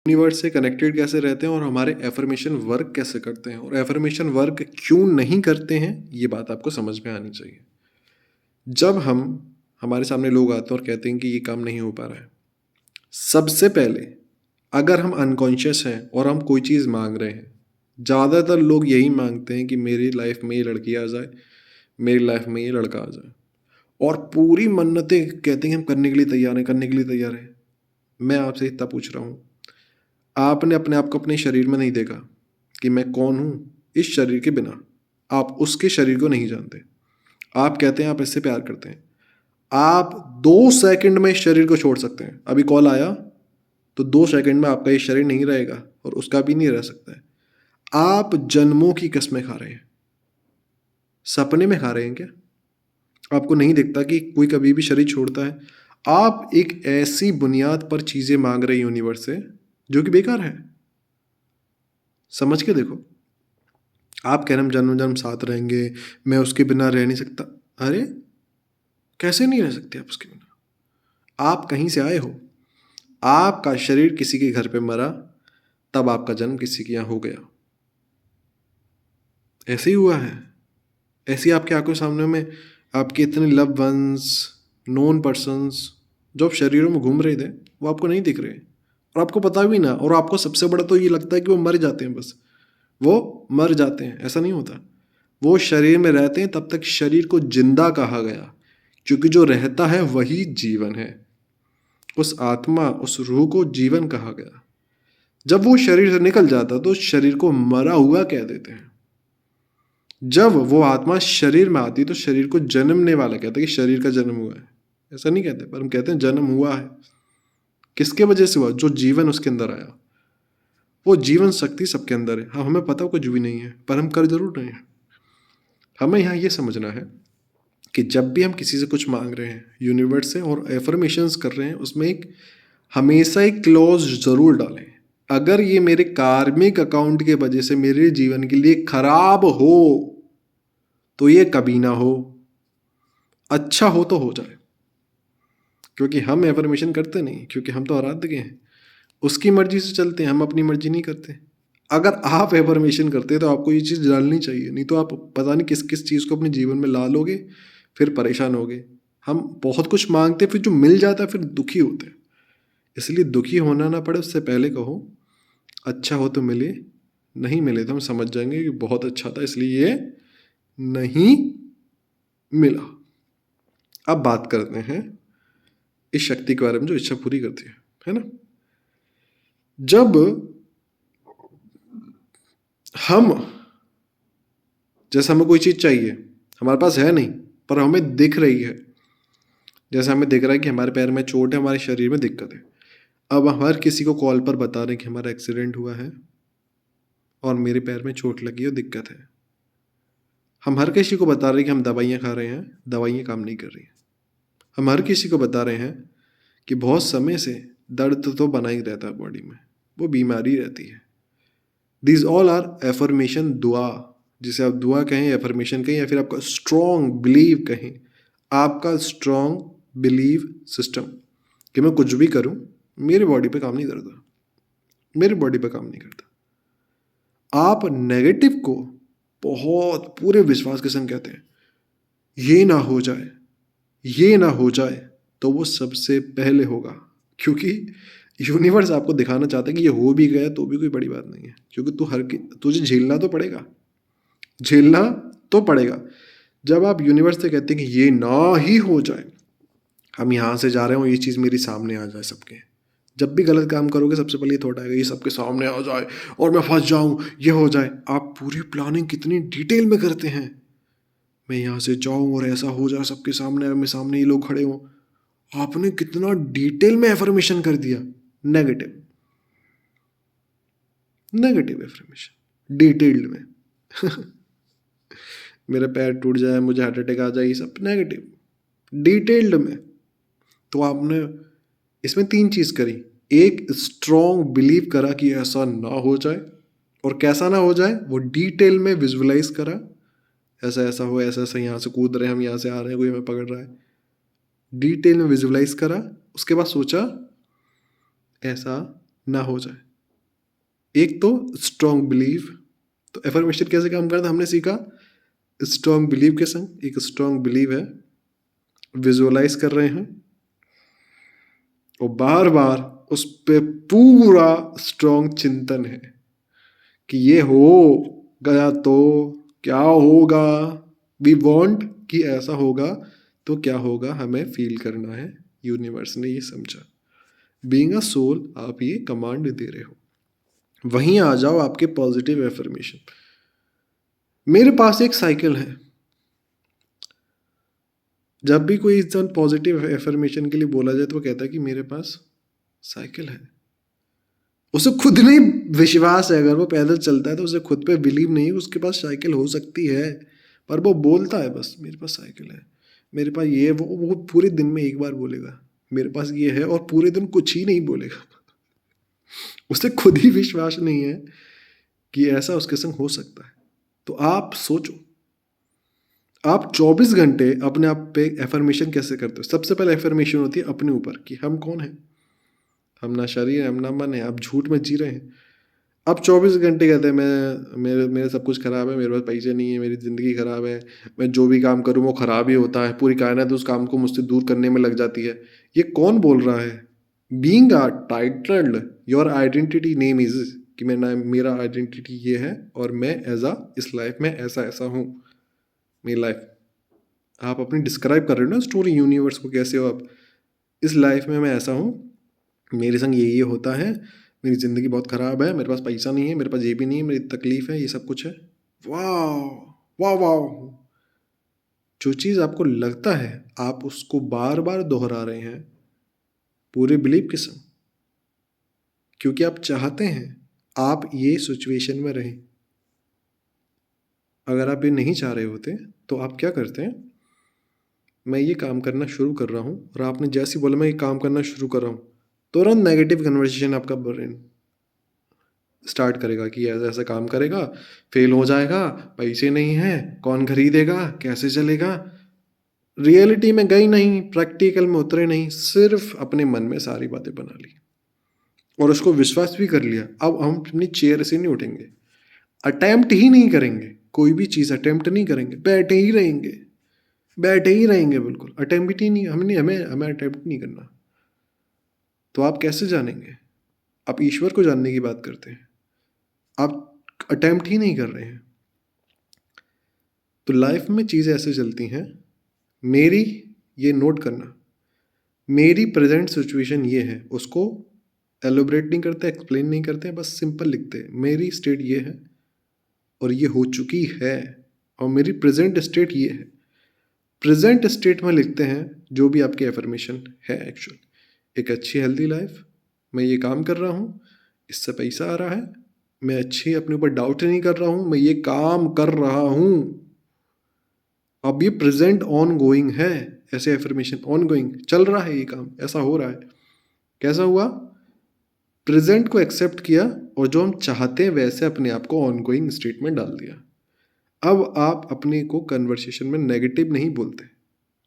Universe से connected कैसे रहते हैं और हमारे एफर्मेशन वर्क कैसे करते हैं और एफर्मेशन वर्क क्यों नहीं करते हैं, ये बात आपको समझ में आनी चाहिए। जब हमारे सामने लोग आते हैं और कहते हैं कि ये काम नहीं हो पा रहा है, सबसे पहले अगर हम अनकॉन्शियस हैं और हम कोई चीज़ मांग रहे हैं, ज़्यादातर लोग यही मांगते हैं कि मेरी लाइफ में ये लड़की आ जाए, मेरी लाइफ में ये लड़का आ जाए, और पूरी मन्नतें कहते हैं हम करने के लिए तैयार हैं, करने के लिए तैयार हैं। मैं आपसे इतना पूछ रहा हूँ, आपने अपने आप को अपने शरीर में नहीं देखा कि मैं कौन हूँ? इस शरीर के बिना आप उसके शरीर को नहीं जानते। आप कहते हैं आप इससे प्यार करते हैं, आप 2 सेकंड में इस शरीर को छोड़ सकते हैं। अभी कॉल आया तो 2 सेकंड में आपका ये शरीर नहीं रहेगा और उसका भी नहीं रह सकता है। आप जन्मों की कस्में खा रहे हैं, सपने में खा रहे हैं क्या? आपको नहीं दिखता कि कोई कभी भी शरीर छोड़ता है? आप एक ऐसी बुनियाद पर चीजें मांग रहे हैं यूनिवर्स से जो कि बेकार है। समझ के देखो। आप कह रहे हम जन्म जन्म साथ रहेंगे, मैं उसके बिना रह नहीं सकता। अरे कैसे नहीं रह सकते आप उसके बिना? आप कहीं से आए हो, आपका शरीर किसी के घर पे मरा, तब आपका जन्म किसी के यहाँ हो गया। ऐसे ही हुआ है। ऐसे ही आपकी आंखों सामने में आपके इतने लव वंस, नोन पर्सन्स जो अब शरीरों में घूम रहे थे, वो आपको नहीं दिख रहे और आपको पता भी ना। और आपको सबसे बड़ा तो ये लगता है कि वो मर जाते हैं, बस वो मर जाते हैं। ऐसा नहीं होता। वो शरीर में रहते हैं तब तक शरीर को जिंदा कहा गया, क्योंकि जो रहता है वही जीवन है। उस आत्मा, उस रूह को जीवन कहा गया। जब वो शरीर से निकल जाता तो शरीर को मरा हुआ कह देते हैं। जब वो आत्मा शरीर में आती तो शरीर को जन्मने वाला कहते हैं कि शरीर का जन्म हुआ है। ऐसा नहीं कहते, पर हम कहते हैं जन्म हुआ है। किसके वजह से हुआ? जो जीवन उसके अंदर आया। वो जीवन शक्ति सबके अंदर है। हाँ, हमें पता कुछ भी नहीं है, पर हम कर जरूर रहे हैं। हमें यहाँ ये समझना है कि जब भी हम किसी से कुछ मांग रहे हैं यूनिवर्स से और एफर्मेशंस कर रहे हैं, उसमें हमेशा एक क्लॉज जरूर डालें। अगर ये मेरे कार्मिक अकाउंट के वजह से मेरे जीवन के लिए खराब हो तो ये कभी ना हो, अच्छा हो तो हो जाए। क्योंकि हम एफर्मेशन करते नहीं, क्योंकि हम तो आराध्य हैं, उसकी मर्जी से चलते हैं, हम अपनी मर्जी नहीं करते। अगर आप एफर्मेशन करते हैं तो आपको ये चीज़ डालनी चाहिए, नहीं तो आप पता नहीं किस किस चीज़ को अपने जीवन में ला लोगे, फिर परेशान होगे। हम बहुत कुछ मांगते फिर जो मिल जाता है फिर दुखी होते हैं। इसलिए दुखी होना ना पड़े उससे पहले कहो अच्छा हो तो मिले, नहीं मिले तो हम समझ जाएंगे कि बहुत अच्छा था इसलिए ये नहीं मिला। अब बात करते हैं इस शक्ति के बारे में जो इच्छा पूरी करती है ना। जब हम, जैसे हमें कोई चीज़ चाहिए, हमारे पास है नहीं पर हमें दिख रही है। जैसे हमें दिख रहा है कि हमारे पैर में चोट है, हमारे शरीर में दिक्कत है। अब हम हर किसी को कॉल पर बता रहे हैं कि हमारा एक्सीडेंट हुआ है और मेरे पैर में चोट लगी है और दिक्कत है। हम हर किसी को बता रहे हैं कि हम दवाइयाँ खा रहे हैं, दवाइयाँ काम नहीं कर रही हैं। हम हर किसी को बता रहे हैं कि बहुत समय से दर्द तो बना ही रहता है बॉडी में, वो बीमारी रहती है। दिस ऑल आर एफर्मेशन दुआ, जिसे आप दुआ कहें, एफर्मेशन कहें, या फिर आपका स्ट्रॉन्ग बिलीव कहें। आपका स्ट्रॉन्ग बिलीव सिस्टम कि मैं कुछ भी करूं मेरी बॉडी पे काम नहीं करता, मेरी बॉडी पे काम नहीं करता। आप नेगेटिव को बहुत पूरे विश्वास के संग कहते हैं, ये ना हो जाए, ये ना हो जाए, तो वो सबसे पहले होगा। क्योंकि यूनिवर्स आपको दिखाना चाहता है कि ये हो भी गया तो भी कोई बड़ी बात नहीं है, क्योंकि तुझे झेलना तो पड़ेगा, झेलना तो पड़ेगा। जब आप यूनिवर्स से कहते हैं कि ये ना ही हो जाए, हम यहाँ से जा रहे हो, ये चीज़ मेरी सामने आ जाए सबके। जब भी गलत काम करोगे सबसे पहले ये थॉट आएगा, ये सबके सामने आ जाए और मैं फंस जाऊँ, ये हो जाए। आप पूरी प्लानिंग कितनी डिटेल में करते हैं, मैं यहाँ से जाऊँ और ऐसा हो जाए सबके सामने, मेरे सामने ये लोग खड़े हों। आपने कितना डिटेल में एफर्मेशन कर दिया। नेगेटिव, नेगेटिव एफर्मेशन डिटेल्ड में मेरा पैर टूट जाए, मुझे हार्ट अटैक आ जाए, ये सब नेगेटिव डिटेल्ड में। तो आपने इसमें 3 चीज़ करी। एक, स्ट्रॉन्ग बिलीव करा कि ऐसा ना हो जाए, और कैसा ना हो जाए वो डिटेल में विजुअलाइज करा, ऐसा ऐसा हो, ऐसा ऐसा यहाँ से कूद रहे हैं हम, यहाँ से आ रहे हैं, कोई हमें पकड़ रहा है, डिटेल में विजुअलाइज करा। उसके बाद सोचा ऐसा ना हो जाए, एक तो स्ट्रॉन्ग बिलीव। तो एफर्मेशन कैसे काम करता है हमने सीखा, स्ट्रॉन्ग बिलीव के संग। एक स्ट्रॉन्ग बिलीव है, विजुअलाइज कर रहे हैं और बार बार उस पे पूरा स्ट्रॉन्ग चिंतन है कि ये हो गया तो क्या होगा। वी वांट कि ऐसा होगा तो क्या होगा, हमें फील करना है। यूनिवर्स ने ये समझा। बीइंग अ सोल आप ये कमांड दे रहे हो। वहीं आ जाओ आपके पॉजिटिव एफर्मेशन। मेरे पास एक साइकिल है। जब भी कोई इंसान पॉजिटिव एफर्मेशन के लिए बोला जाए तो वो कहता है कि मेरे पास साइकिल है। उसे खुद नहीं विश्वास है, अगर वो पैदल चलता है तो उसे खुद पे बिलीव नहीं है उसके पास साइकिल हो सकती है, पर वो बोलता है बस मेरे पास साइकिल है, मेरे पास ये है। वो पूरे दिन में एक बार बोलेगा मेरे पास ये है, और पूरे दिन कुछ ही नहीं बोलेगा। उसे खुद ही विश्वास नहीं है कि ऐसा उसके संग हो सकता है। तो आप सोचो, आप 24 घंटे अपने आप पे एफर्मेशन कैसे करते हो। सबसे पहले एफर्मेशन होती है अपने ऊपर कि हम कौन हैं, हम ना शरीर है, हम ना मन है। आप झूठ में जी रहे हैं। अब 24 घंटे कहते हैं मैं मेरे मेरे सब कुछ ख़राब है, मेरे पास पैसे नहीं है, मेरी ज़िंदगी ख़राब है, मैं जो भी काम करूँ वो ख़राब ही होता है, पूरी कायनात उस काम को मुझसे दूर करने में लग जाती है। ये कौन बोल रहा है। Being a titled your identity name is कि मेरा आइडेंटिटी ये है और मैं एज अ इस लाइफ में ऐसा ऐसा हूँ। मेरी लाइफ आप अपनी डिस्क्राइब कर रहे हो ना स्टोरी यूनिवर्स को, कैसे हो आप। इस लाइफ में मैं ऐसा हूँ, मेरे संग ये होता है, मेरी ज़िंदगी बहुत ख़राब है, मेरे पास पैसा नहीं है, मेरे पास ये भी नहीं है, मेरी तकलीफ़ है, ये सब कुछ है। वाह वाह वाह। जो चीज़ आपको लगता है आप उसको बार बार दोहरा रहे हैं पूरे बिलीव के संग, क्योंकि आप चाहते हैं आप ये सिचुएशन में रहें। अगर आप ये नहीं चाह रहे होते तो आप क्या करते हैं, मैं ये काम करना शुरू कर रहा हूँ, और आपने जैसे ही बोला मैं ये काम करना शुरू कर रहा हूँ, तुरंत नेगेटिव कन्वर्सेशन आपका ब्रेन स्टार्ट करेगा कि ऐसा ऐसा काम करेगा, फेल हो जाएगा, पैसे नहीं हैं, कौन खरीदेगा, कैसे चलेगा। रियलिटी में गई नहीं, प्रैक्टिकल में उतरे नहीं, सिर्फ अपने मन में सारी बातें बना ली और उसको विश्वास भी कर लिया। अब हम अपनी चेयर से नहीं उठेंगे, अटेम्प्ट ही नहीं करेंगे, कोई भी चीज़ अटेम्प्ट नहीं करेंगे, बैठे ही रहेंगे, बैठे ही रहेंगे, बिल्कुल अटेम्प्ट ही नहीं। हमें हमें अटेम्प्ट नहीं करना। तो आप कैसे जानेंगे। आप ईश्वर को जानने की बात करते हैं, आप अटेम्प्ट ही नहीं कर रहे हैं। तो लाइफ में चीज़ें ऐसे चलती हैं। मेरी ये नोट करना, मेरी प्रेजेंट सिचुएशन ये है, उसको एलोबरेट नहीं करते, एक्सप्लेन नहीं करते, बस सिंपल लिखते हैं मेरी स्टेट ये है और ये हो चुकी है, और मेरी प्रेजेंट स्टेट ये है। प्रेजेंट स्टेट में लिखते हैं जो भी आपकी एफर्मेशन है एक्चुअल। एक अच्छी हेल्दी लाइफ, मैं ये काम कर रहा हूँ, इससे पैसा आ रहा है, मैं अच्छी अपने ऊपर डाउट नहीं कर रहा हूँ, मैं ये काम कर रहा हूँ। अब ये प्रेजेंट ऑन गोइंग है, ऐसे एफर्मेशन ऑन गोइंग चल रहा है, ये काम ऐसा हो रहा है। कैसा हुआ, प्रेजेंट को एक्सेप्ट किया और जो हम चाहते हैं वैसे अपने आप को ऑन गोइंग स्टेट में डाल दिया। अब आप अपने को कन्वर्सेशन में नेगेटिव नहीं बोलते,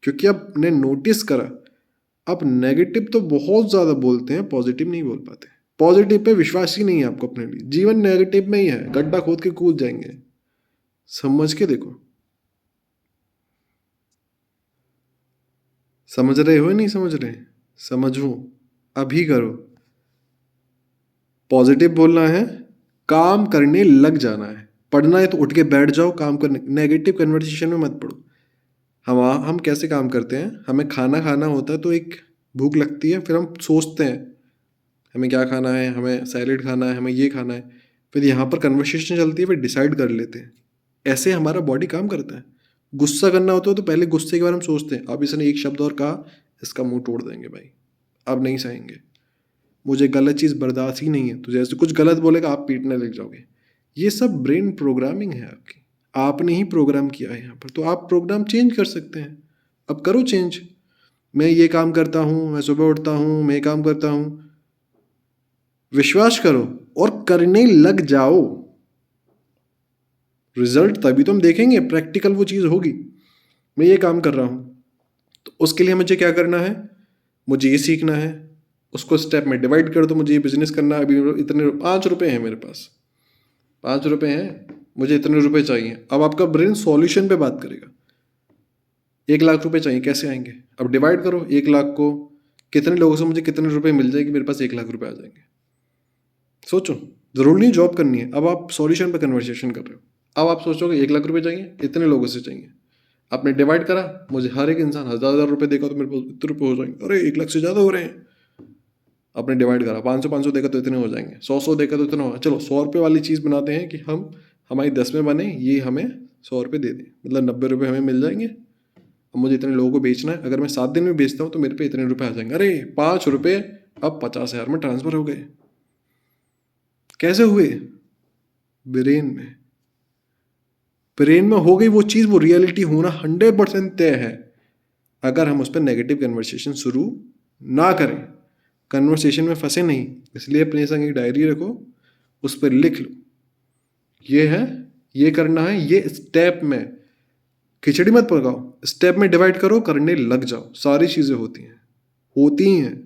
क्योंकि आपने नोटिस करा आप नेगेटिव तो बहुत ज़्यादा बोलते हैं, पॉजिटिव नहीं बोल पाते। पॉजिटिव पे विश्वास ही नहीं है आपको अपने लिए, जीवन नेगेटिव में ही है, गड्ढा खोद के कूद जाएंगे। समझ के देखो, समझ रहे हो या नहीं समझ रहे। समझो, अभी करो। पॉजिटिव बोलना है, काम करने लग जाना है। पढ़ना है तो उठ के बैठ जाओ काम करने, नेगेटिव कन्वर्सेशन में मत पढ़ो। हम कैसे काम करते हैं, हमें खाना खाना होता है तो एक भूख लगती है, फिर हम सोचते हैं हमें क्या खाना है, हमें सैलेड खाना है, हमें ये खाना है, फिर यहाँ पर कन्वर्सेशन चलती है, फिर डिसाइड कर लेते हैं। ऐसे हमारा बॉडी काम करता है। गुस्सा करना होता है तो पहले गुस्से के बारे में सोचते हैं, अब इसने एक शब्द और कहा, इसका मुंह तोड़ देंगे भाई, अब नहीं सहेंगे, मुझे गलत चीज़ बर्दाश्त ही नहीं है। तो जैसे कुछ गलत बोलेगा आप पीटने लग जाओगे। ये सब ब्रेन प्रोग्रामिंग है आपकी, आपने ही प्रोग्राम किया है यहाँ पर। तो आप प्रोग्राम चेंज कर सकते हैं, अब करो चेंज। मैं ये काम करता हूँ, मैं सुबह उठता हूँ, मैं ये काम करता हूँ, विश्वास करो और करने लग जाओ। रिजल्ट तभी तो हम देखेंगे, प्रैक्टिकल वो चीज़ होगी। मैं ये काम कर रहा हूँ तो उसके लिए मुझे क्या करना है, मुझे ये सीखना है, उसको स्टेप में डिवाइड कर दो, मुझे ये बिजनेस करना है, अभी इतने 5 रुपये हैं मेरे पास, 5 रुपये हैं, मुझे इतने रुपए चाहिए। अब आपका ब्रेन सॉल्यूशन पे बात करेगा। 1 लाख रुपए चाहिए, कैसे आएंगे? अब डिवाइड करो 1 लाख को, कितने लोगों से मुझे कितने रुपए मिल जाएगी, मेरे पास 1 लाख रुपए आ जाएंगे। सोचो, जरूरी नहीं जॉब करनी है, अब आप सॉल्यूशन पे कन्वर्सेशन कर रहे हो। अब आप सोचोगे 1 लाख रुपए चाहिए, इतने लोगों से चाहिए, आपने डिवाइड करा, मुझे हर एक इंसान 1000 रुपये देगा तो मेरे पास इतने रुपये हो जाएंगे। अरे 1 लाख से ज़्यादा हो रहे हैं। आपने डिवाइड करा, 500 देगा तो इतने हो जाएंगे, 100 देगा तो इतना होगा। चलो 100 रुपये वाली चीज़ बनाते हैं कि हम हमारी 10 में बने, ये हमें 100 रुपये दे दें, मतलब 90 रुपये हमें मिल जाएंगे। अब मुझे इतने लोगों को बेचना है, अगर मैं 7 दिन में बेचता हूँ तो मेरे पे इतने रुपये आ जाएंगे। अरे 5 रुपये अब 50,000 में ट्रांसफर हो गए। कैसे हुए? ब्रेन में, ब्रेन में हो गई वो चीज़, वो रियलिटी होना 100% तय है, अगर हम उस पर नेगेटिव कन्वर्सेशन शुरू ना करें। कन्वर्सेशन में फंसे नहीं, इसलिए अपने संग एक डायरी रखो, उस पर लिख लो, ये है, ये करना है, ये स्टेप में खिचड़ी मत पकाओ, स्टेप में डिवाइड करो, करने लग जाओ, सारी चीज़ें होती हैं।